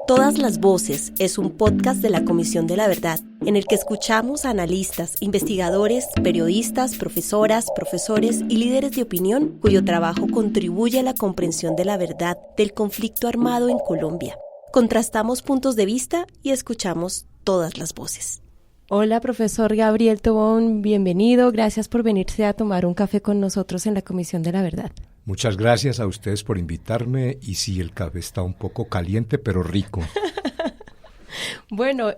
Todas las Voces es un podcast de la Comisión de la Verdad, en el que escuchamos a analistas, investigadores, periodistas, profesoras, profesores y líderes de opinión cuyo trabajo contribuye a la comprensión de la verdad del conflicto armado en Colombia. Contrastamos puntos de vista y escuchamos todas las voces. Hola, profesor Gabriel Tobón, bienvenido. Gracias por venirse a tomar un café con nosotros en la Comisión de la Verdad. Muchas gracias a ustedes por invitarme y sí, el café está un poco caliente, pero rico. Bueno,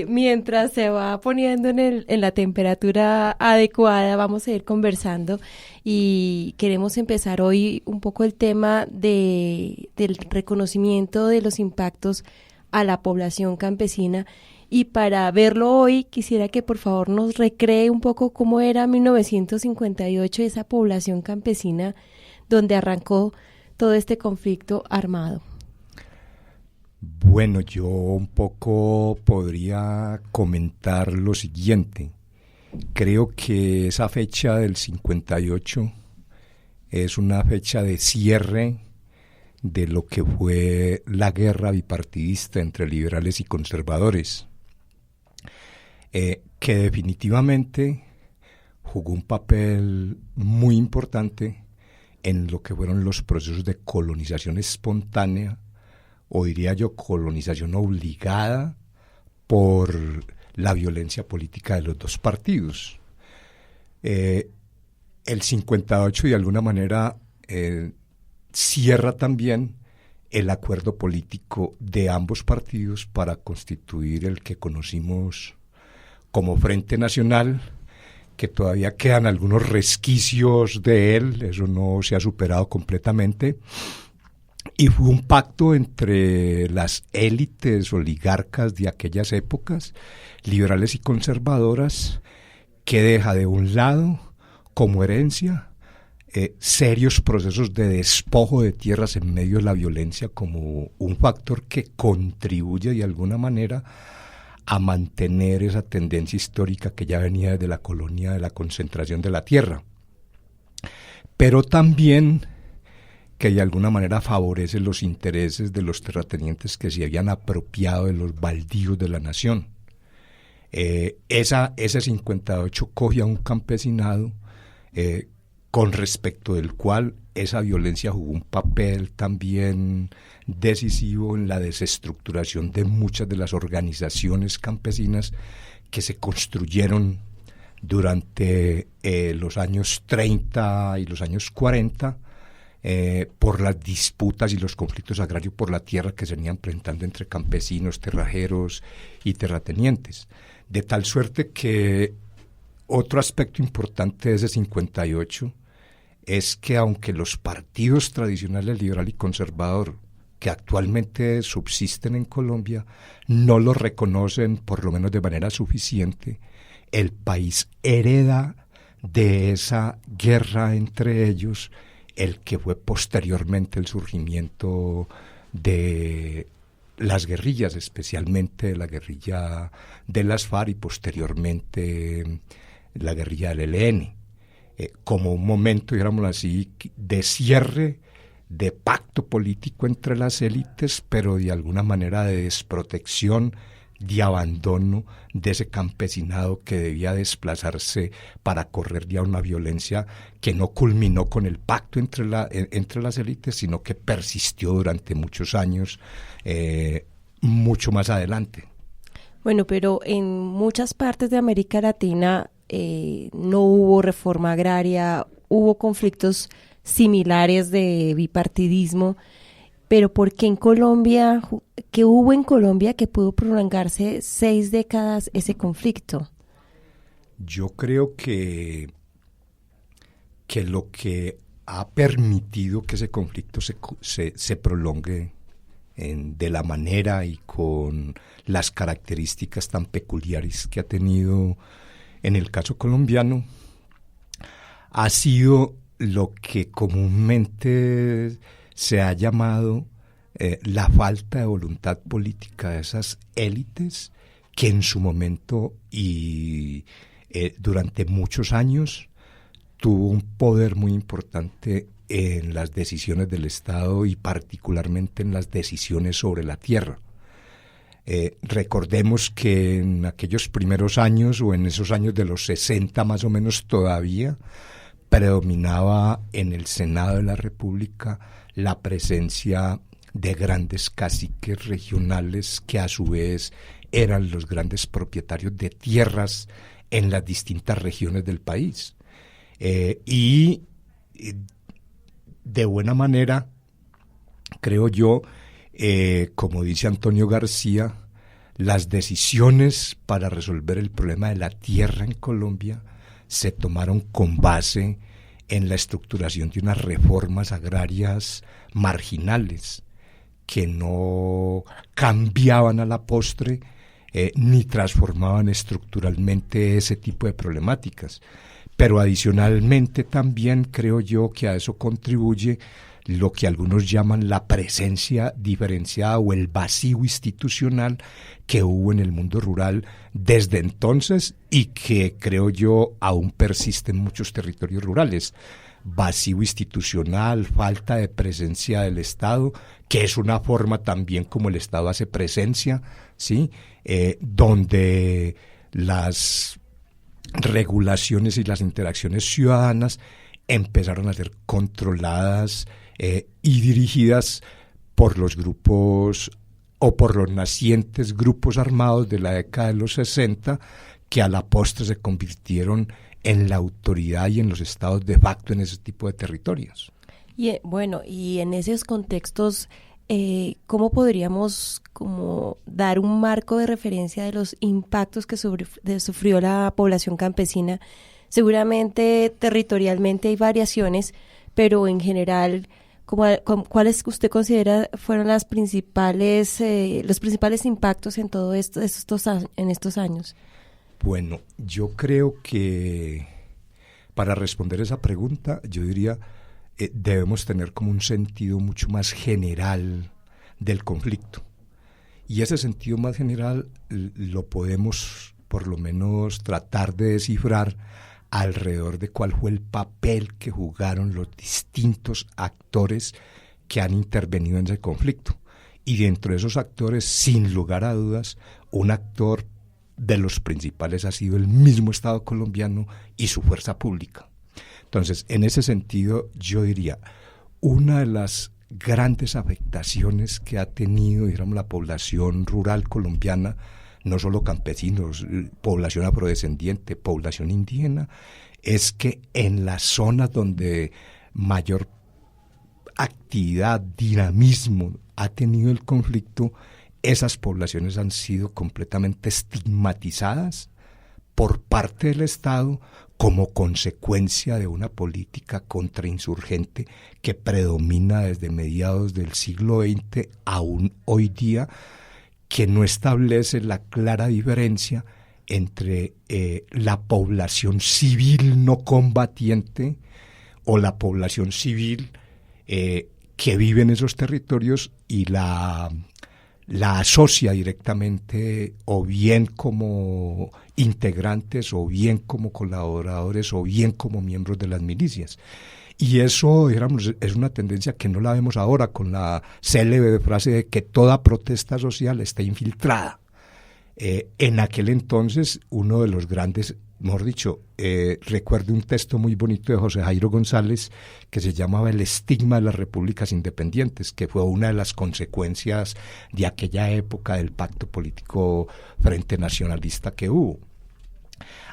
mientras se va poniendo en la temperatura adecuada, vamos a ir conversando y queremos empezar hoy un poco el tema del reconocimiento de los impactos a la población campesina. Y para verlo hoy, quisiera que por favor nos recree un poco cómo era 1958, esa población campesina donde arrancó todo este conflicto armado. Bueno, yo un poco podría comentar lo siguiente. Creo que esa fecha del 58 es una fecha de cierre de lo que fue la guerra bipartidista entre liberales y conservadores, que definitivamente jugó un papel muy importante en lo que fueron los procesos de colonización espontánea, o diría yo colonización obligada por la violencia política de los dos partidos. El 58 de alguna manera cierra también el acuerdo político de ambos partidos para constituir el que conocimos como Frente Nacional, que todavía quedan algunos resquicios de él, eso no se ha superado completamente, y fue un pacto entre las élites oligarcas de aquellas épocas, liberales y conservadoras, que deja de un lado como herencia serios procesos de despojo de tierras en medio de la violencia como un factor que contribuye de alguna manera a mantener esa tendencia histórica que ya venía desde la colonia de la concentración de la tierra, pero también que de alguna manera favorece los intereses de los terratenientes que se habían apropiado de los baldíos de la nación. Ese 58 coge a un campesinado con respecto del cual esa violencia jugó un papel también decisivo en la desestructuración de muchas de las organizaciones campesinas que se construyeron durante los años 30 y los años 40 por las disputas y los conflictos agrarios por la tierra que se venían presentando entre campesinos, terrajeros y terratenientes. De tal suerte que otro aspecto importante de ese 58 es que aunque los partidos tradicionales liberal y conservador que actualmente subsisten en Colombia no lo reconocen, por lo menos de manera suficiente, el país hereda de esa guerra entre ellos el que fue posteriormente el surgimiento de las guerrillas, especialmente la guerrilla de las FARC y posteriormente la guerrilla del ELN, como un momento, digámoslo así, de cierre, de pacto político entre las élites, pero de alguna manera de desprotección, de abandono de ese campesinado que debía desplazarse para correr ya una violencia que no culminó con el pacto entre las élites, sino que persistió durante muchos años, mucho más adelante. Bueno, pero en muchas partes de América Latina no hubo reforma agraria, hubo conflictos similares de bipartidismo, pero ¿por qué en Colombia, qué hubo en Colombia que pudo prolongarse 6 décadas ese conflicto? Yo creo que lo que ha permitido que ese conflicto se prolongue de la manera y con las características tan peculiares que ha tenido en el caso colombiano ha sido lo que comúnmente se ha llamado la falta de voluntad política de esas élites que en su momento y durante muchos años tuvo un poder muy importante en las decisiones del Estado y particularmente en las decisiones sobre la tierra. Recordemos que en aquellos primeros años, o en esos años de los 60 más o menos todavía, predominaba en el Senado de la República la presencia de grandes caciques regionales que a su vez eran los grandes propietarios de tierras en las distintas regiones del país. Y de buena manera, creo yo, como dice Antonio García, las decisiones para resolver el problema de la tierra en Colombia se tomaron con base en la estructuración de unas reformas agrarias marginales que no cambiaban a la postre ni transformaban estructuralmente ese tipo de problemáticas. Pero adicionalmente también creo yo que a eso contribuye lo que algunos llaman la presencia diferenciada o el vacío institucional que hubo en el mundo rural desde entonces y que creo yo aún persiste en muchos territorios rurales. Vacío institucional, falta de presencia del Estado, que es una forma también como el Estado hace presencia, ¿sí? Donde las regulaciones y las interacciones ciudadanas empezaron a ser controladas y dirigidas por los grupos o por los nacientes grupos armados de la década de los 60, que a la postre se convirtieron en la autoridad y en los estados de facto en ese tipo de territorios. Y bueno, y en esos contextos, ¿cómo podríamos dar un marco de referencia de los impactos que sufrió la población campesina? Seguramente territorialmente hay variaciones, pero en general, ¿cuáles usted considera fueron los principales impactos en todo esto en estos años? Bueno, yo creo que para responder esa pregunta, yo diría debemos tener como un sentido mucho más general del conflicto. Y ese sentido más general lo podemos por lo menos tratar de descifrar alrededor de cuál fue el papel que jugaron los distintos actores que han intervenido en ese conflicto. Y dentro de esos actores, sin lugar a dudas, un actor de los principales ha sido el mismo Estado colombiano y su fuerza pública. Entonces, en ese sentido, yo diría, una de las grandes afectaciones que ha tenido, digamos, la población rural colombiana, no solo campesinos, población afrodescendiente, población indígena, es que en las zonas donde mayor actividad, dinamismo ha tenido el conflicto, esas poblaciones han sido completamente estigmatizadas por parte del Estado como consecuencia de una política contrainsurgente que predomina desde mediados del siglo XX aún hoy día, que no establece la clara diferencia entre la población civil no combatiente o la población civil que vive en esos territorios y la asocia directamente o bien como integrantes o bien como colaboradores o bien como miembros de las milicias. Y eso, digamos, es una tendencia que no la vemos ahora con la célebre frase de que toda protesta social está infiltrada. En aquel entonces, uno de los grandes, mejor dicho, recuerdo un texto muy bonito de José Jairo González que se llamaba El estigma de las repúblicas independientes, que fue una de las consecuencias de aquella época del pacto político frente nacionalista que hubo.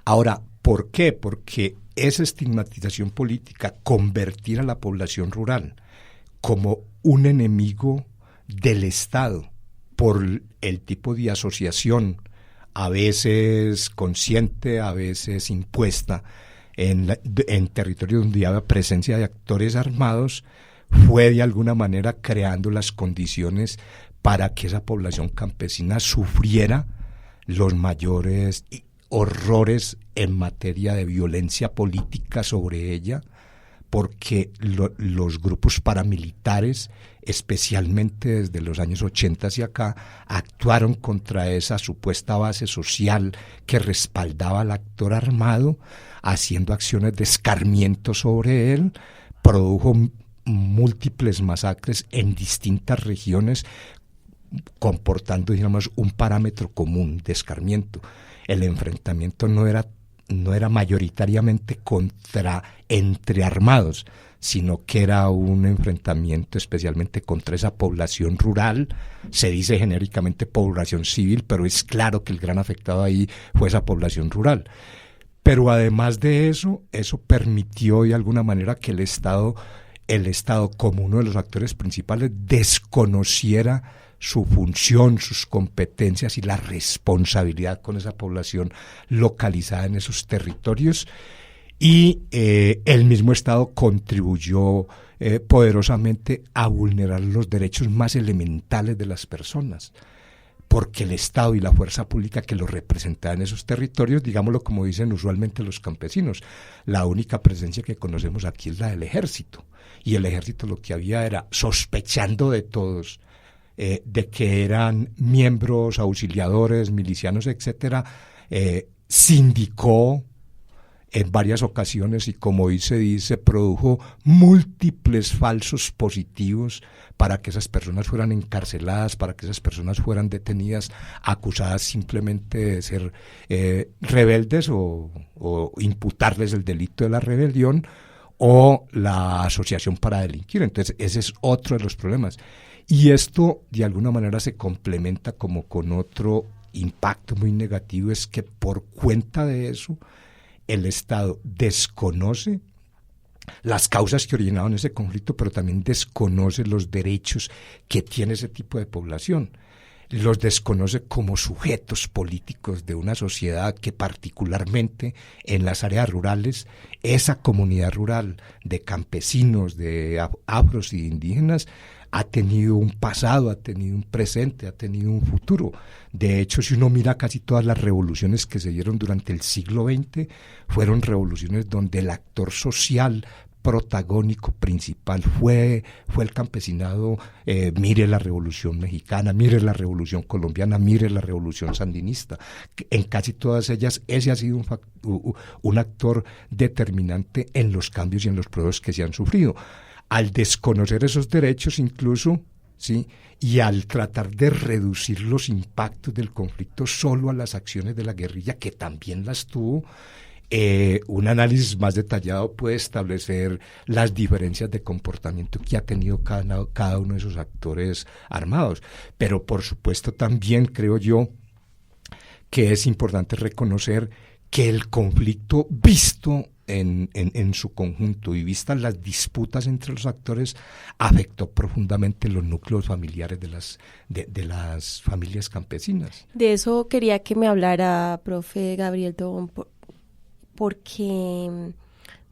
Ahora, ¿por qué? Porque esa estigmatización política, convertir a la población rural como un enemigo del Estado por el tipo de asociación, a veces consciente, a veces impuesta, en territorios donde había presencia de actores armados, fue de alguna manera creando las condiciones para que esa población campesina sufriera los mayores horrores en materia de violencia política sobre ella, porque los grupos paramilitares, especialmente desde los años 80 hacia acá, actuaron contra esa supuesta base social que respaldaba al actor armado, haciendo acciones de escarmiento sobre él, produjo múltiples masacres en distintas regiones, comportando, digamos, un parámetro común de escarmiento. El enfrentamiento no era mayoritariamente entre armados, sino que era un enfrentamiento especialmente contra esa población rural. Se dice genéricamente población civil, pero es claro que el gran afectado ahí fue esa población rural. Pero además de eso permitió de alguna manera que el Estado como uno de los actores principales desconociera su función, sus competencias y la responsabilidad con esa población localizada en esos territorios. Y el mismo Estado contribuyó poderosamente a vulnerar los derechos más elementales de las personas, porque el Estado y la fuerza pública que lo representaba en esos territorios, digámoslo como dicen usualmente los campesinos, la única presencia que conocemos aquí es la del ejército, y el ejército lo que había era, sospechando de todos, de que eran miembros, auxiliadores, milicianos, etcétera, sindicó en varias ocasiones y, como hoy se dice, produjo múltiples falsos positivos para que esas personas fueran encarceladas, para que esas personas fueran detenidas, acusadas simplemente de ser rebeldes o imputarles el delito de la rebelión o la asociación para delinquir. Entonces ese es otro de los problemas. Y esto de alguna manera se complementa como con otro impacto muy negativo, es que por cuenta de eso el Estado desconoce las causas que originaron ese conflicto, pero también desconoce los derechos que tiene ese tipo de población. Los desconoce como sujetos políticos de una sociedad que, particularmente en las áreas rurales, esa comunidad rural de campesinos, de afros y de indígenas, ha tenido un pasado, ha tenido un presente, ha tenido un futuro. De hecho, si uno mira casi todas las revoluciones que se dieron durante el siglo XX, fueron revoluciones donde el actor social protagónico principal fue el campesinado. Mire la Revolución Mexicana, mire la Revolución Colombiana, mire la Revolución Sandinista. En casi todas ellas ese ha sido un actor determinante en los cambios y en los procesos que se han sufrido. Al desconocer esos derechos incluso, ¿sí?, y al tratar de reducir los impactos del conflicto solo a las acciones de la guerrilla, que también las tuvo, un análisis más detallado puede establecer las diferencias de comportamiento que ha tenido cada uno de esos actores armados. Pero por supuesto también creo yo que es importante reconocer que el conflicto visto en su conjunto y vistas las disputas entre los actores afectó profundamente los núcleos familiares de las familias campesinas. De eso quería que me hablara, profe Gabriel Tobón, porque,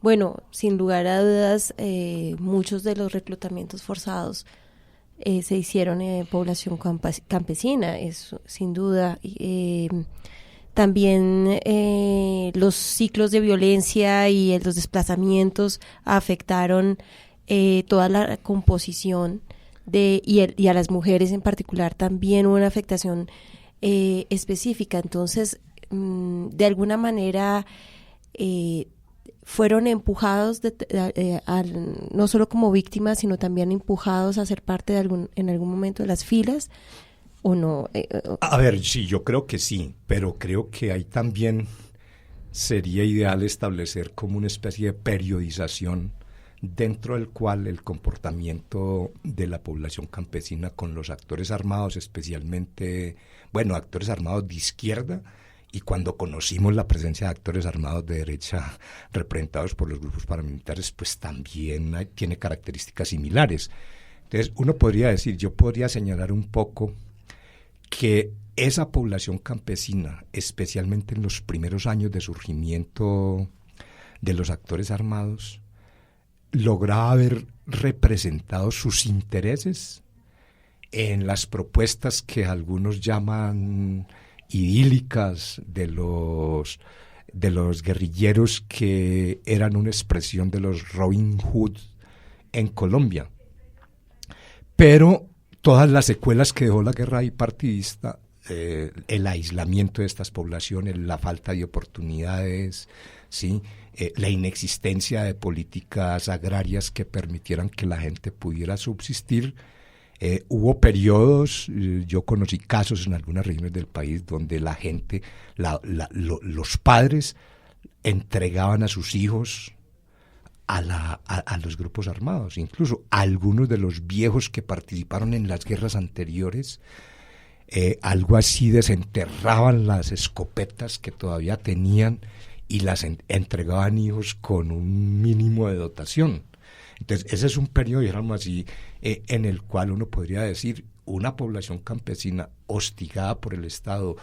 bueno, sin lugar a dudas, muchos de los reclutamientos forzados se hicieron en población campesina, es sin duda. También los ciclos de violencia y los desplazamientos afectaron toda la composición y a las mujeres en particular también hubo una afectación específica. Entonces, de alguna manera fueron empujados no solo como víctimas, sino también empujados a ser parte en algún momento de las filas. ¿O no? A ver, sí, yo creo que sí, pero creo que ahí también sería ideal establecer como una especie de periodización dentro del cual el comportamiento de la población campesina con los actores armados, especialmente, bueno, actores armados de izquierda, y cuando conocimos la presencia de actores armados de derecha representados por los grupos paramilitares, pues también tiene características similares. Entonces, yo podría señalar un poco que esa población campesina, especialmente en los primeros años de surgimiento de los actores armados, lograba haber representado sus intereses en las propuestas que algunos llaman idílicas de los guerrilleros, que eran una expresión de los Robin Hood en Colombia. Pero todas las secuelas que dejó la guerra bipartidista, el aislamiento de estas poblaciones, la falta de oportunidades, ¿sí?, la inexistencia de políticas agrarias que permitieran que la gente pudiera subsistir, Hubo periodos, yo conocí casos en algunas regiones del país donde la gente, los padres entregaban a sus hijos a los grupos armados. Incluso algunos de los viejos que participaron en las guerras anteriores, algo así, desenterraban las escopetas que todavía tenían y las entregaban hijos con un mínimo de dotación. Entonces, ese es un periodo, digamos así, en el cual uno podría decir una población campesina hostigada por el Estado,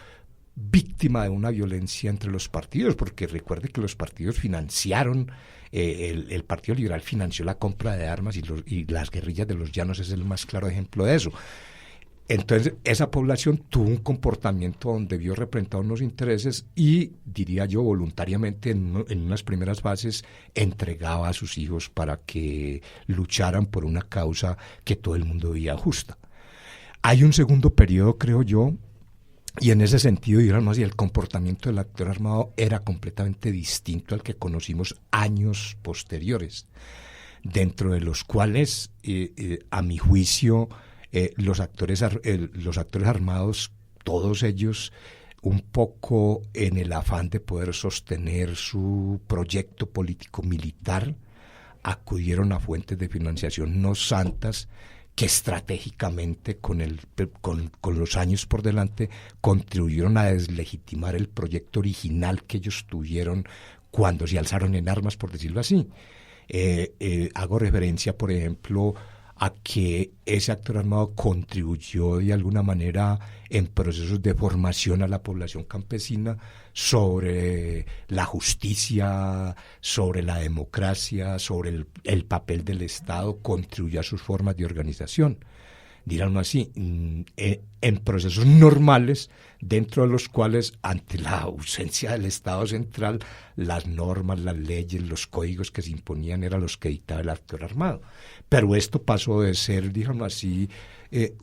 víctima de una violencia entre los partidos, porque recuerde que los partidos financiaron, el Partido Liberal financió la compra de armas y las guerrillas de los llanos es el más claro ejemplo de eso. Entonces, esa población tuvo un comportamiento donde vio representados unos intereses y, diría yo, voluntariamente en unas primeras fases entregaba a sus hijos para que lucharan por una causa que todo el mundo veía justa. Hay un segundo periodo, creo yo, y en ese sentido, digamos, el comportamiento del actor armado era completamente distinto al que conocimos años posteriores, dentro de los cuales, a mi juicio, los actores armados, todos ellos, un poco en el afán de poder sostener su proyecto político militar, acudieron a fuentes de financiación no santas que estratégicamente con los años por delante contribuyeron a deslegitimar el proyecto original que ellos tuvieron cuando se alzaron en armas, por decirlo así. Hago referencia, por ejemplo, a que ese actor armado contribuyó de alguna manera en procesos de formación a la población campesina sobre la justicia, sobre la democracia, sobre el papel del Estado, contribuyó a sus formas de organización. Digámoslo así, en procesos normales, dentro de los cuales, ante la ausencia del Estado central, las normas, las leyes, los códigos que se imponían eran los que dictaba el actor armado. Pero esto pasó de ser, digamos así,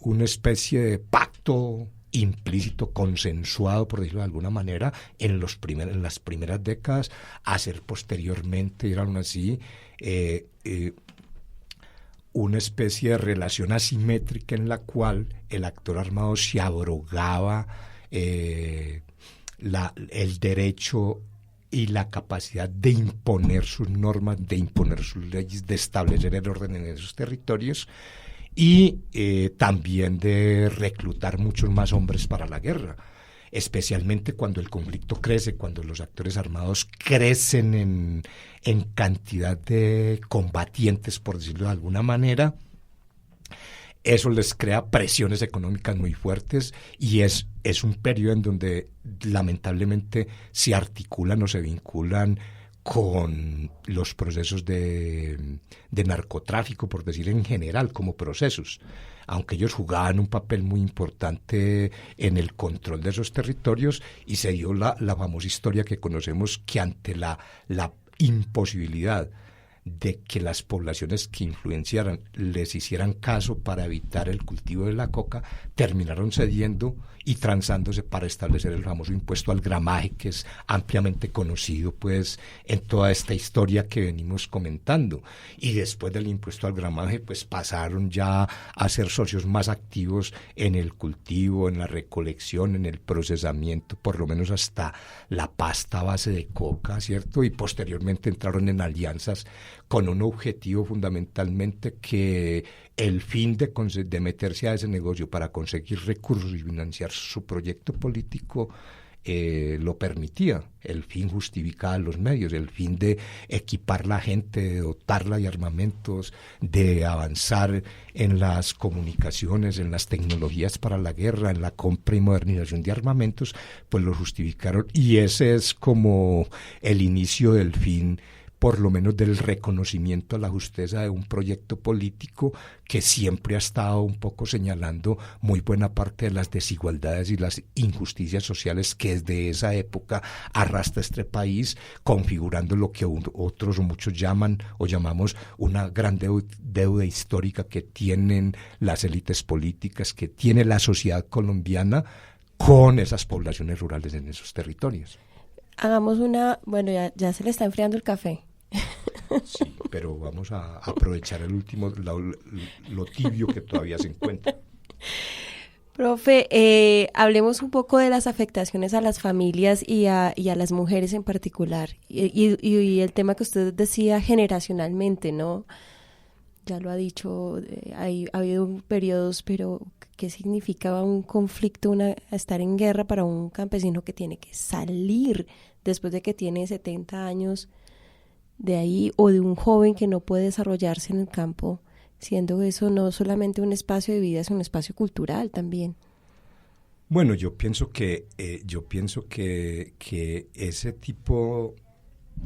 una especie de pacto implícito, consensuado, por decirlo de alguna manera, en las primeras décadas, a ser posteriormente, digamos así, una especie de relación asimétrica en la cual el actor armado se abrogaba el derecho y la capacidad de imponer sus normas, de imponer sus leyes, de establecer el orden en esos territorios y también de reclutar muchos más hombres para la guerra, especialmente cuando el conflicto crece, cuando los actores armados crecen en cantidad de combatientes, por decirlo de alguna manera. Eso les crea presiones económicas muy fuertes y es un periodo en donde lamentablemente se articulan o se vinculan con los procesos de narcotráfico, por decir en general, como procesos, aunque ellos jugaban un papel muy importante en el control de esos territorios, y se dio la famosa historia que conocemos, que ante la imposibilidad de que las poblaciones que influenciaran les hicieran caso para evitar el cultivo de la coca, terminaron cediendo y transándose para establecer el famoso impuesto al gramaje, que es ampliamente conocido pues en toda esta historia que venimos comentando. Y después del impuesto al gramaje pues pasaron ya a ser socios más activos en el cultivo, en la recolección, en el procesamiento, por lo menos hasta la pasta a base de coca, ¿cierto? Y posteriormente entraron en alianzas con un objetivo fundamentalmente, que el fin de meterse a ese negocio para conseguir recursos y financiar su proyecto político lo permitía. El fin justificaba los medios, el fin de equipar la gente, de dotarla de armamentos, de avanzar en las comunicaciones, en las tecnologías para la guerra, en la compra y modernización de armamentos, pues lo justificaron, y ese es como el inicio del fin, por lo menos del reconocimiento a la justeza de un proyecto político que siempre ha estado un poco señalando muy buena parte de las desigualdades y las injusticias sociales que desde esa época arrastra este país, configurando lo que otros o muchos llaman o llamamos una gran deuda histórica que tienen las élites políticas, que tiene la sociedad colombiana con esas poblaciones rurales en esos territorios. Hagamos bueno, ya se le está enfriando el café. Sí, pero vamos a aprovechar el último, lo tibio que todavía se encuentra. Profe, hablemos un poco de las afectaciones a las familias y a las mujeres en particular. Y el tema que usted decía generacionalmente, ¿no? Ya lo ha dicho, ha habido periodos, pero ¿qué significaba un conflicto, estar en guerra para un campesino que tiene que salir después de que tiene 70 años de ahí, o de un joven que no puede desarrollarse en el campo, siendo eso no solamente un espacio de vida, es un espacio cultural también? Bueno, yo pienso que ese tipo,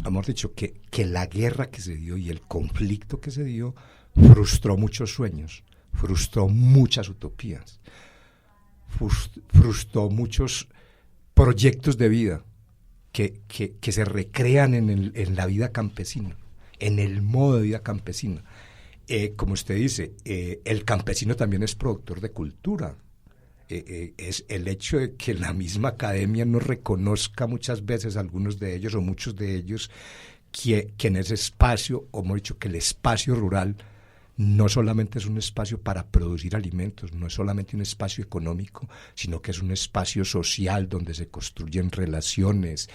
hemos dicho que la guerra que se dio y el conflicto que se dio frustró muchos sueños, frustró muchas utopías, frustró muchos proyectos de vida que se recrean en la vida campesina, en el modo de vida campesina. Como usted dice, el campesino también es productor de cultura. Es el hecho de que la misma academia no reconozca muchas veces algunos de ellos o muchos de ellos que en ese espacio, o hemos dicho que el espacio rural no solamente es un espacio para producir alimentos, no es solamente un espacio económico, sino que es un espacio social donde se construyen relaciones,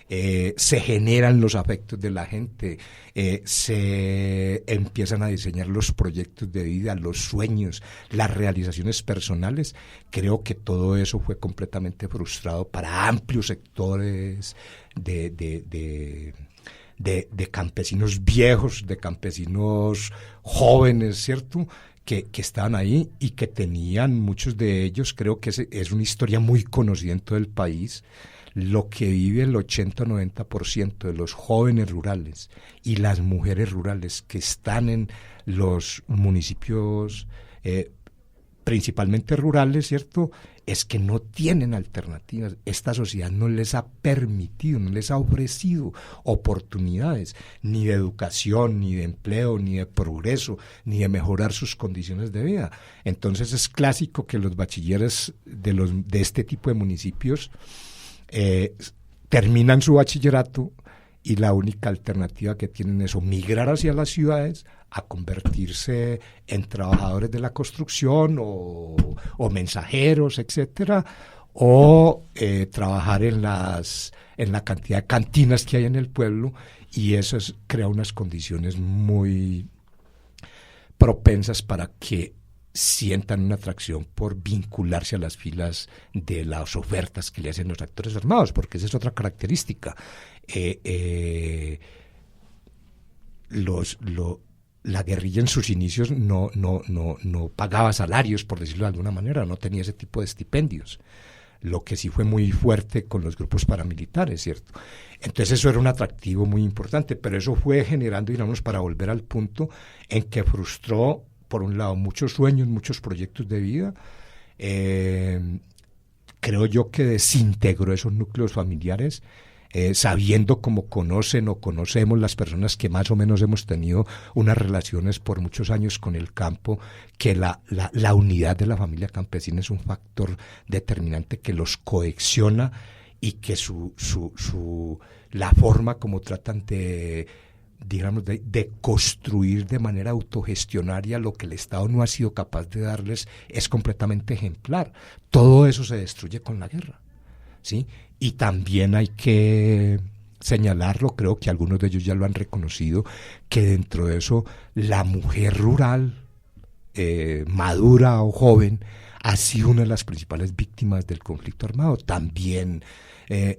se generan los afectos de la gente, se empiezan a diseñar los proyectos de vida, los sueños, las realizaciones personales. Creo que todo eso fue completamente frustrado para amplios sectores de campesinos viejos, de campesinos jóvenes, ¿cierto?, que estaban ahí y que tenían, muchos de ellos, creo que es una historia muy conocida en todo el país, lo que vive el 80-90% de los jóvenes rurales y las mujeres rurales que están en los municipios principalmente rurales, ¿cierto?, es que no tienen alternativas. Esta sociedad no les ha permitido, no les ha ofrecido oportunidades, ni de educación, ni de empleo, ni de progreso, ni de mejorar sus condiciones de vida. Entonces es clásico que los bachilleres de este tipo de municipios terminan su bachillerato y la única alternativa que tienen es o migrar hacia las ciudades a convertirse en trabajadores de la construcción o mensajeros, etcétera, o trabajar en la cantidad de cantinas que hay en el pueblo, y eso crea unas condiciones muy propensas para que sientan una atracción por vincularse a las filas de las ofertas que le hacen los actores armados, porque esa es otra característica. La guerrilla en sus inicios no pagaba salarios, por decirlo de alguna manera, no tenía ese tipo de estipendios. Lo que sí fue muy fuerte con los grupos paramilitares, ¿cierto? Entonces eso era un atractivo muy importante, pero eso fue generando, digamos, para volver al punto en que frustró, por un lado, muchos sueños, muchos proyectos de vida. Creo yo que desintegró esos núcleos familiares, sabiendo cómo conocen o conocemos las personas que más o menos hemos tenido unas relaciones por muchos años con el campo, que la unidad de la familia campesina es un factor determinante que los cohesiona, y que la forma como tratan de construir de manera autogestionaria lo que el Estado no ha sido capaz de darles es completamente ejemplar. Todo eso se destruye con la guerra, ¿sí? Y también hay que señalarlo, creo que algunos de ellos ya lo han reconocido, que dentro de eso la mujer rural, madura o joven, ha sido una de las principales víctimas del conflicto armado. También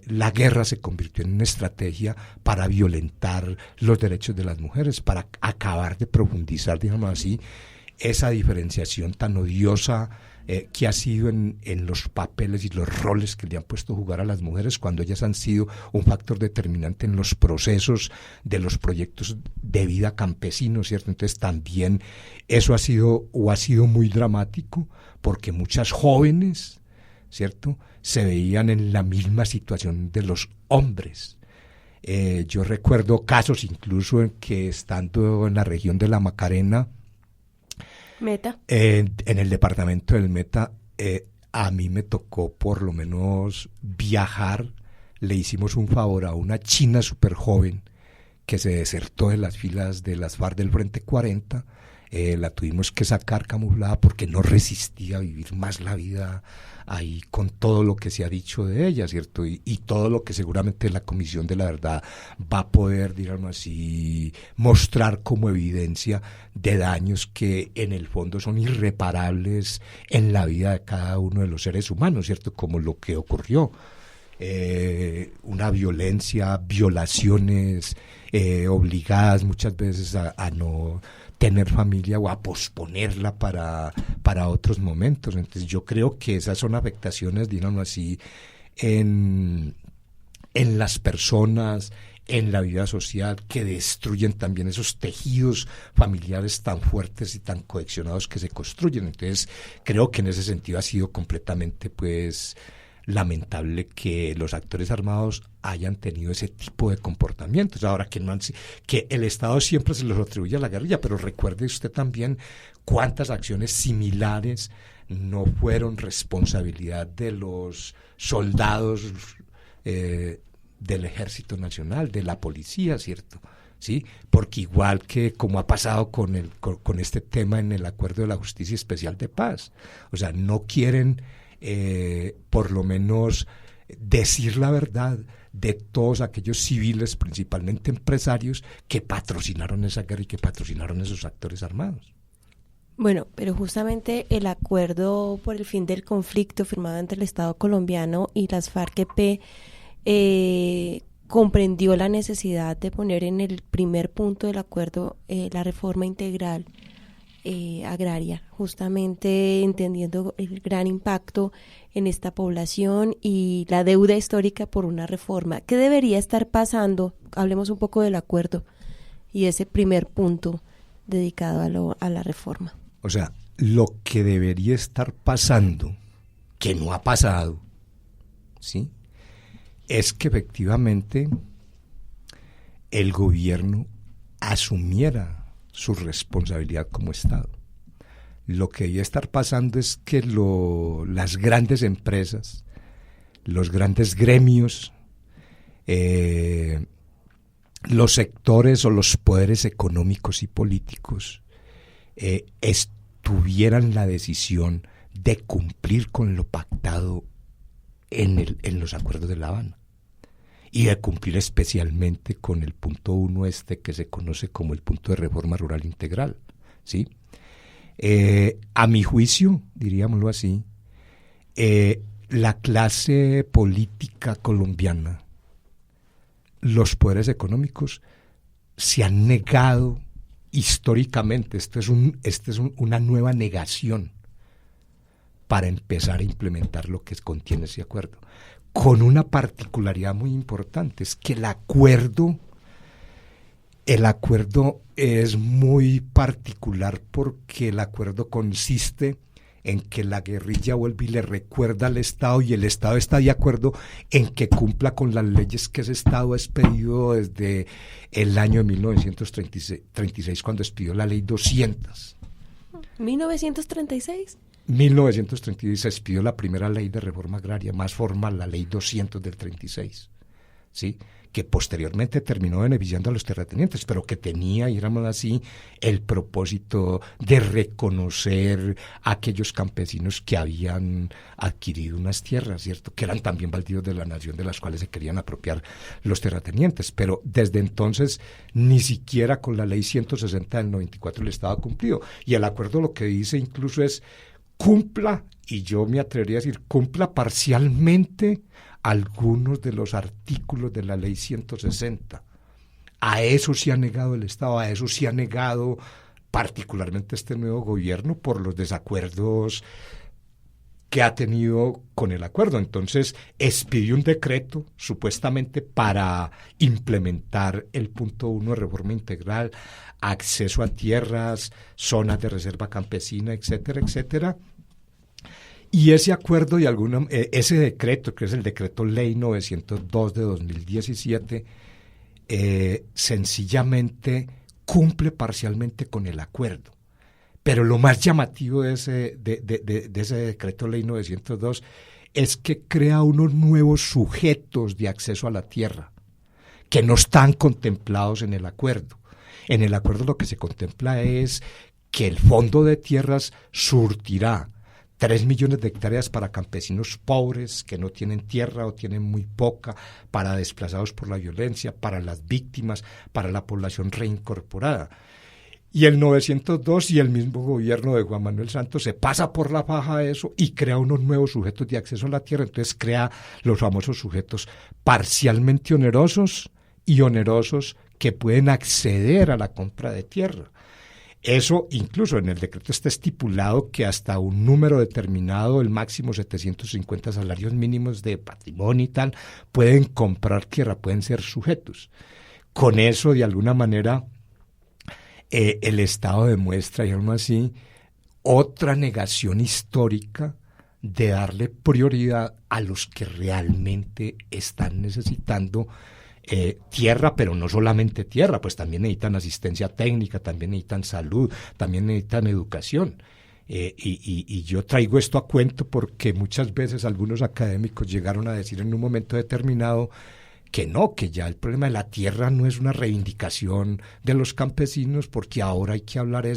la guerra se convirtió en una estrategia para violentar los derechos de las mujeres, para acabar de profundizar, digamos así, esa diferenciación tan odiosa que ha sido en los papeles y los roles que le han puesto a jugar a las mujeres, cuando ellas han sido un factor determinante en los procesos de los proyectos de vida campesinos, ¿cierto? Entonces también eso ha sido muy dramático, porque muchas jóvenes, ¿cierto?, se veían en la misma situación de los hombres. Yo recuerdo casos incluso en que, estando en la región de la Macarena, Meta, en el departamento del Meta, a mí me tocó por lo menos viajar. Le hicimos un favor a una china súper joven que se desertó de las filas de las FARC del Frente 40, la tuvimos que sacar camuflada porque no resistía a vivir más la vida ahí con todo lo que se ha dicho de ella, ¿cierto? Y todo lo que seguramente la Comisión de la Verdad va a poder, digamos así, mostrar como evidencia de daños que en el fondo son irreparables en la vida de cada uno de los seres humanos, ¿cierto? Como lo que ocurrió. Una violencia, violaciones obligadas muchas veces a no tener familia o a posponerla para otros momentos. Entonces yo creo que esas son afectaciones, digamos así, en las personas, en la vida social, que destruyen también esos tejidos familiares tan fuertes y tan cohesionados que se construyen. Entonces creo que en ese sentido ha sido completamente, pues, lamentable que los actores armados hayan tenido ese tipo de comportamientos. Ahora que el Estado siempre se los atribuye a la guerrilla, pero recuerde usted también cuántas acciones similares no fueron responsabilidad de los soldados del Ejército Nacional, de la policía, ¿cierto? ¿Sí? Porque igual que como ha pasado con este tema en el Acuerdo de la Justicia Especial de Paz, o sea, no quieren por lo menos decir la verdad de todos aquellos civiles, principalmente empresarios, que patrocinaron esa guerra y que patrocinaron esos actores armados. Bueno, pero justamente el acuerdo por el fin del conflicto firmado entre el Estado colombiano y las FARC-EP comprendió la necesidad de poner en el primer punto del acuerdo la reforma integral agraria, justamente entendiendo el gran impacto en esta población y la deuda histórica por una reforma. ¿Qué debería estar pasando? Hablemos un poco del acuerdo y ese primer punto dedicado a la reforma. O sea, lo que debería estar pasando, que no ha pasado, ¿sí?, es que efectivamente el gobierno asumiera su responsabilidad como Estado. Lo que debería estar pasando es que las grandes empresas, los grandes gremios, los sectores o los poderes económicos y políticos tuvieran la decisión de cumplir con lo pactado en los acuerdos de La Habana y de cumplir especialmente con el punto 1 que se conoce como el punto de reforma rural integral, ¿sí? A mi juicio, diríamoslo así, la clase política colombiana, los poderes económicos se han negado históricamente. Esto es una nueva negación para empezar a implementar lo que contiene ese acuerdo, con una particularidad muy importante, es que el acuerdo es muy particular porque el acuerdo consiste en que la guerrilla vuelve y le recuerda al Estado, y el Estado está de acuerdo en que cumpla con las leyes que ese Estado ha expedido desde el año de 1936, cuando expidió la ley 200. ¿1936? 1936 se expidió la primera ley de reforma agraria más formal, la ley 200 del 36, ¿sí?, que posteriormente terminó beneficiando a los terratenientes, pero que tenía, digámoslo así, el propósito de reconocer a aquellos campesinos que habían adquirido unas tierras, ¿cierto?, que eran también baldíos de la nación, de las cuales se querían apropiar los terratenientes. Pero desde entonces ni siquiera con la ley 160 del 94 el Estado ha cumplido, y el acuerdo lo que dice incluso es cumpla, y yo me atrevería a decir cumpla parcialmente algunos de los artículos de la ley 160. A eso se ha negado el Estado, a eso se ha negado particularmente este nuevo gobierno por los desacuerdos que ha tenido con el acuerdo. Entonces expidió un decreto supuestamente para implementar el punto 1 de reforma integral, acceso a tierras, zonas de reserva campesina, etcétera, etcétera. Y ese acuerdo y ese decreto, que es el decreto ley 902 de 2017, sencillamente cumple parcialmente con el acuerdo. Pero lo más llamativo de ese decreto ley 902 es que crea unos nuevos sujetos de acceso a la tierra, que no están contemplados en el acuerdo. En el acuerdo lo que se contempla es que el Fondo de Tierras surtirá 3 millones de hectáreas para campesinos pobres que no tienen tierra o tienen muy poca, para desplazados por la violencia, para las víctimas, para la población reincorporada. Y el 902 y el mismo gobierno de Juan Manuel Santos se pasa por la faja eso y crea unos nuevos sujetos de acceso a la tierra. Entonces crea los famosos sujetos parcialmente onerosos y onerosos que pueden acceder a la compra de tierra. Eso incluso en el decreto está estipulado que hasta un número determinado, el máximo 750 salarios mínimos de patrimonio y tal, pueden comprar tierra, pueden ser sujetos. Con eso, de alguna manera, el Estado demuestra, y aún así, otra negación histórica de darle prioridad a los que realmente están necesitando tierra, pero no solamente tierra, pues también necesitan asistencia técnica, también necesitan salud, también necesitan educación. Y yo traigo esto a cuento porque muchas veces algunos académicos llegaron a decir en un momento determinado que no, que ya el problema de la tierra no es una reivindicación de los campesinos, porque ahora hay que hablar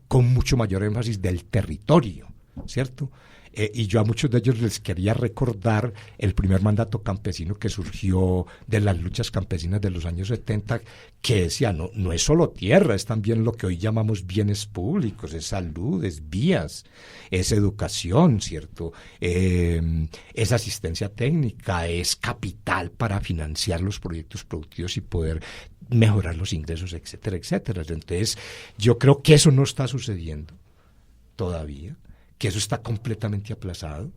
con mucho mayor énfasis del territorio, ¿cierto? Y yo a muchos de ellos les quería recordar el primer mandato campesino que surgió de las luchas campesinas de los años 70, que decía, no es solo tierra, es también lo que hoy llamamos bienes públicos, es salud, es vías, es educación, ¿cierto? Es asistencia técnica, es capital para financiar los proyectos productivos y poder mejorar los ingresos, etcétera, etcétera. Entonces, yo creo que eso no está sucediendo todavía, que eso está completamente aplazado.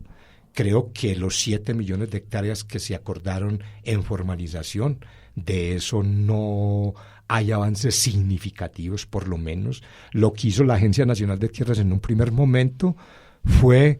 Creo que los 7 millones de hectáreas que se acordaron en formalización, de eso no hay avances significativos, por lo menos. Lo que hizo la Agencia Nacional de Tierras en un primer momento fue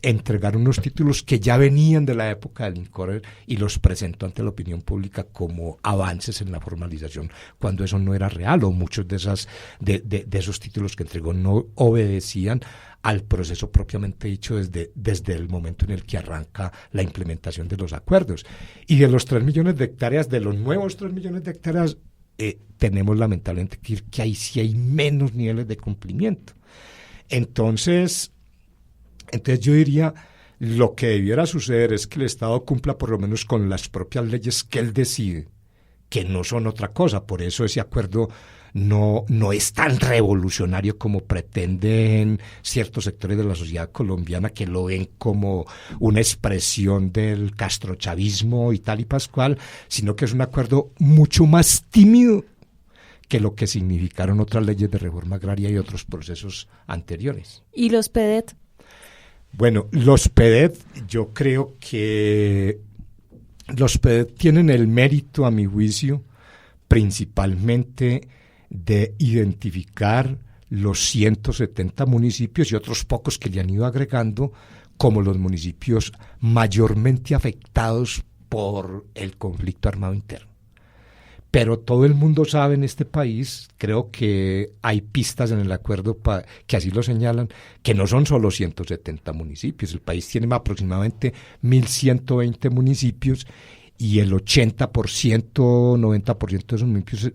entregar unos títulos que ya venían de la época del INCOR y los presentó ante la opinión pública como avances en la formalización, cuando eso no era real, o muchos de esos títulos que entregó no obedecían al proceso propiamente dicho desde el momento en el que arranca la implementación de los acuerdos. Y de los 3 millones de hectáreas, de los nuevos 3 millones de hectáreas, tenemos lamentablemente que decir que ahí sí hay menos niveles de cumplimiento. Entonces yo diría, lo que debiera suceder es que el Estado cumpla por lo menos con las propias leyes que él decide, que no son otra cosa. Por eso ese acuerdo no es tan revolucionario como pretenden ciertos sectores de la sociedad colombiana, que lo ven como una expresión del castrochavismo y tal y pascual, sino que es un acuerdo mucho más tímido que lo que significaron otras leyes de reforma agraria y otros procesos anteriores. ¿Y los PEDET? Bueno, los PEDET, yo creo que los PEDET tienen el mérito, a mi juicio, principalmente de identificar los 170 municipios y otros pocos que le han ido agregando como los municipios mayormente afectados por el conflicto armado interno. Pero todo el mundo sabe en este país, creo que hay pistas en el acuerdo que así lo señalan, que no son solo 170 municipios. El país tiene aproximadamente 1.120 municipios y el 80%, 90% de esos municipios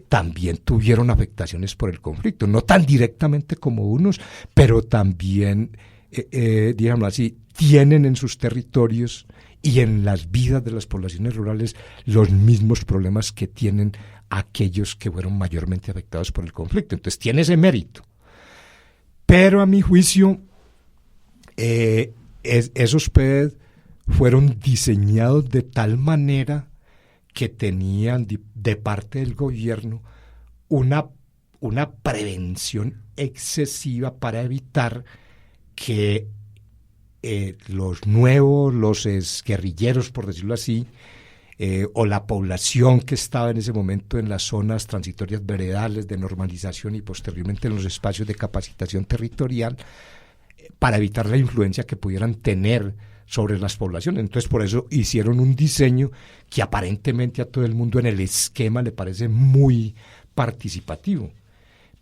también tuvieron afectaciones por el conflicto. No tan directamente como unos, pero también, digamos así, tienen en sus territorios y en las vidas de las poblaciones rurales los mismos problemas que tienen aquellos que fueron mayormente afectados por el conflicto. Entonces tiene ese mérito. Pero a mi juicio, esos PED fueron diseñados de tal manera que tenían de parte del gobierno una prevención excesiva para evitar que los nuevos, los guerrilleros, por decirlo así, o la población que estaba en ese momento en las zonas transitorias veredales de normalización y posteriormente en los espacios de capacitación territorial, para evitar la influencia que pudieran tener sobre las poblaciones. Entonces, por eso hicieron un diseño que aparentemente a todo el mundo en el esquema le parece muy participativo.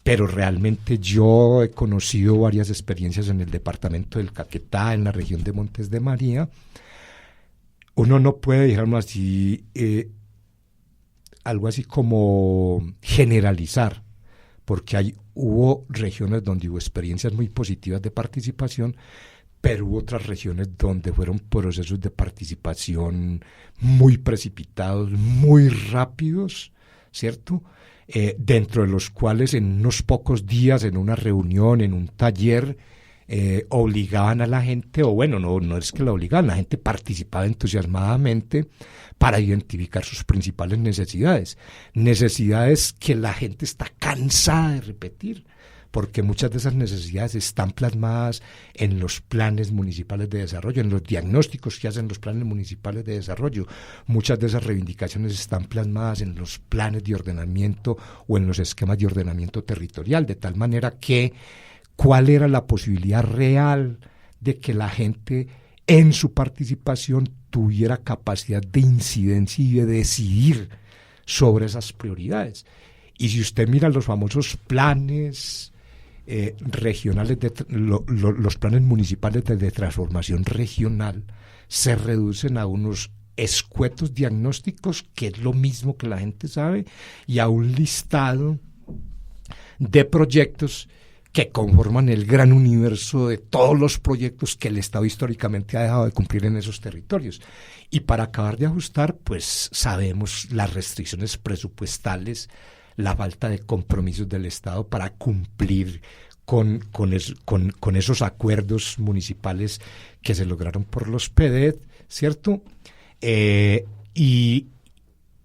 Pero realmente yo he conocido varias experiencias en el departamento del Caquetá, en la región de Montes de María. Uno no puede, digamos así, algo así como generalizar, porque hubo regiones donde hubo experiencias muy positivas de participación, pero hubo otras regiones donde fueron procesos de participación muy precipitados, muy rápidos, ¿cierto? Dentro de los cuales en unos pocos días, en una reunión, en un taller, obligaban a la gente, o bueno, no es que la obligaban, la gente participaba entusiasmadamente para identificar sus principales necesidades que la gente está cansada de repetir, porque muchas de esas necesidades están plasmadas en los planes municipales de desarrollo, en los diagnósticos que hacen los planes municipales de desarrollo. Muchas de esas reivindicaciones están plasmadas en los planes de ordenamiento o en los esquemas de ordenamiento territorial, de tal manera que cuál era la posibilidad real de que la gente en su participación tuviera capacidad de incidencia y de decidir sobre esas prioridades. Y si usted mira los famosos planes regionales, los planes municipales de transformación regional, se reducen a unos escuetos diagnósticos, que es lo mismo que la gente sabe, y a un listado de proyectos que conforman el gran universo de todos los proyectos que el Estado históricamente ha dejado de cumplir en esos territorios. Y para acabar de ajustar, pues sabemos las restricciones presupuestales, la falta de compromisos del Estado para cumplir con esos acuerdos municipales que se lograron por los PEDET, ¿cierto? Y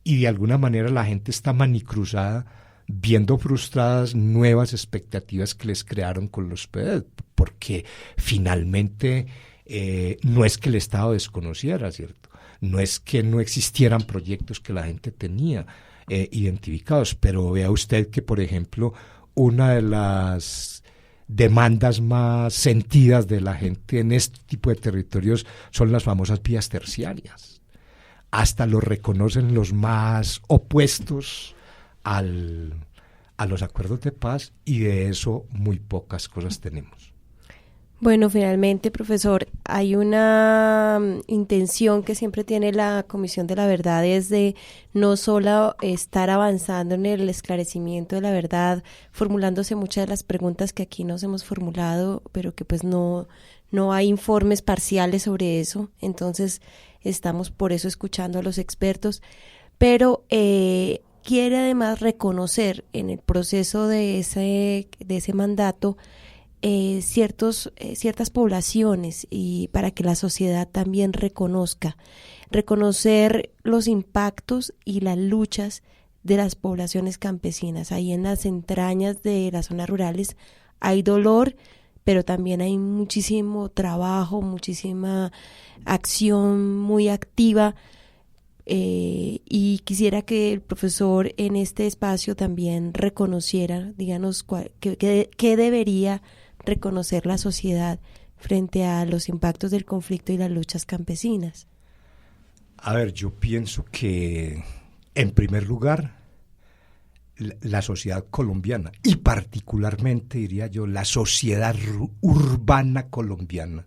de alguna manera la gente está manicruzada, viendo frustradas nuevas expectativas que les crearon con los PEDET, porque finalmente no es que el Estado desconociera, ¿cierto? No es que no existieran proyectos que la gente tenía identificados, pero vea usted que, por ejemplo, una de las demandas más sentidas de la gente en este tipo de territorios son las famosas vías terciarias. Hasta lo reconocen los más opuestos a los acuerdos de paz, y de eso muy pocas cosas tenemos. Bueno, finalmente, profesor, hay una intención que siempre tiene la Comisión de la Verdad, es de no solo estar avanzando en el esclarecimiento de la verdad, formulándose muchas de las preguntas que aquí nos hemos formulado, pero que pues no hay informes parciales sobre eso. Entonces estamos por eso escuchando a los expertos, pero quiere además reconocer en el proceso de ese mandato ciertas poblaciones, y para que la sociedad también reconocer los impactos y las luchas de las poblaciones campesinas. Ahí en las entrañas de las zonas rurales hay dolor, pero también hay muchísimo trabajo, muchísima acción muy activa, y quisiera que el profesor en este espacio también reconociera, díganos qué debería reconocer la sociedad frente a los impactos del conflicto y las luchas campesinas. A ver, yo pienso que, en primer lugar, la sociedad colombiana, y particularmente, diría yo, la sociedad urbana colombiana,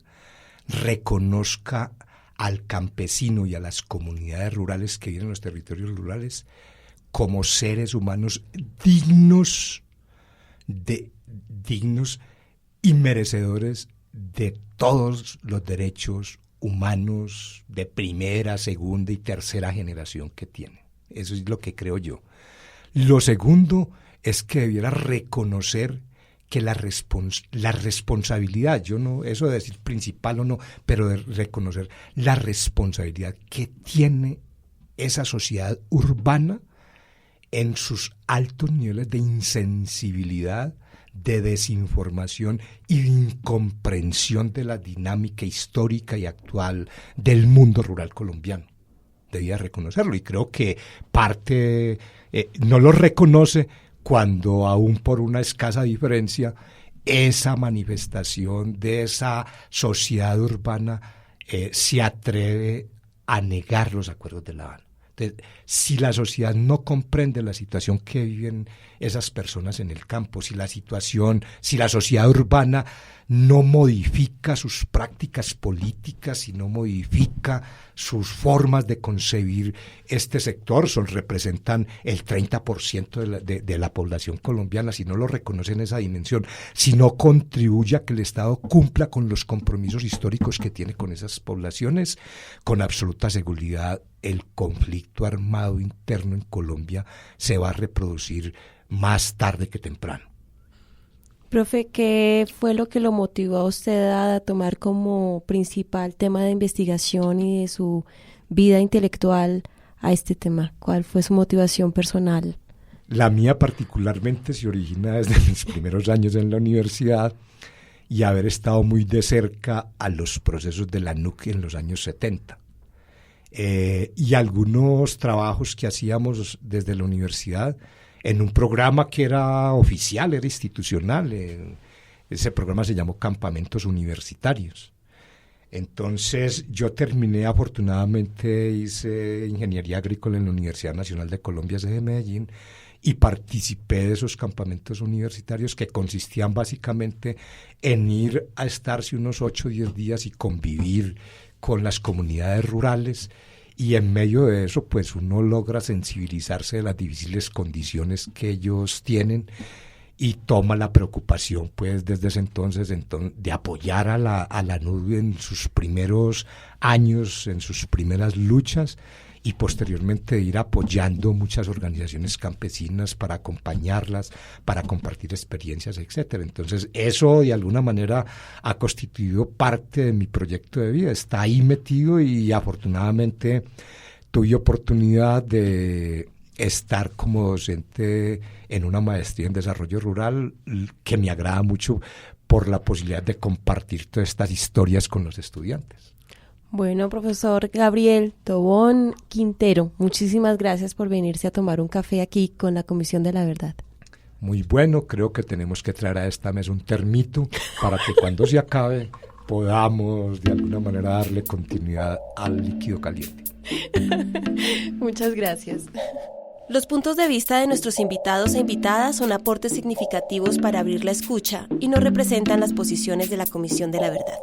reconozca al campesino y a las comunidades rurales que viven en los territorios rurales como seres humanos dignos y merecedores de todos los derechos humanos de primera, segunda y tercera generación que tienen. Eso es lo que creo yo. Lo segundo es que debiera reconocer que la responsabilidad, eso de decir principal o no, pero de reconocer la responsabilidad que tiene esa sociedad urbana en sus altos niveles de insensibilidad, de desinformación y de incomprensión de la dinámica histórica y actual del mundo rural colombiano. Debía reconocerlo, y creo que parte no lo reconoce cuando, aún por una escasa diferencia, esa manifestación de esa sociedad urbana se atreve a negar los acuerdos de La Habana. Entonces, si la sociedad no comprende la situación que viven esas personas en el campo, si la sociedad urbana no modifica sus prácticas políticas, si no modifica sus formas de concebir este sector, representan el 30% de la población colombiana, si no lo reconocen esa dimensión, si no contribuye a que el Estado cumpla con los compromisos históricos que tiene con esas poblaciones, con absoluta seguridad el conflicto armado interno en Colombia se va a reproducir más tarde que temprano. Profe, ¿qué fue lo que lo motivó a usted a tomar como principal tema de investigación y de su vida intelectual a este tema? ¿Cuál fue su motivación personal? La mía particularmente se origina desde mis primeros años en la universidad y haber estado muy de cerca a los procesos de la NUC en los años 70. Y algunos trabajos que hacíamos desde la universidad en un programa que era oficial, era institucional. Ese programa se llamó Campamentos Universitarios. Entonces yo terminé, afortunadamente hice ingeniería agrícola en la Universidad Nacional de Colombia, sede de Medellín, y participé de esos campamentos universitarios que consistían básicamente en ir a estarse unos 8 o 10 días y convivir con las comunidades rurales, y en medio de eso pues uno logra sensibilizarse de las difíciles condiciones que ellos tienen y toma la preocupación pues desde ese entonces de apoyar a la NUC en sus primeros años, en sus primeras luchas, y posteriormente ir apoyando muchas organizaciones campesinas para acompañarlas, para compartir experiencias, etcétera. Entonces eso de alguna manera ha constituido parte de mi proyecto de vida, está ahí metido, y afortunadamente tuve oportunidad de estar como docente en una maestría en desarrollo rural que me agrada mucho por la posibilidad de compartir todas estas historias con los estudiantes. Bueno, profesor Gabriel Tobón Quintero, muchísimas gracias por venirse a tomar un café aquí con la Comisión de la Verdad. Muy bueno, creo que tenemos que traer a esta mesa un termito para que cuando se acabe podamos de alguna manera darle continuidad al líquido caliente. Muchas gracias. Los puntos de vista de nuestros invitados e invitadas son aportes significativos para abrir la escucha y no representan las posiciones de la Comisión de la Verdad.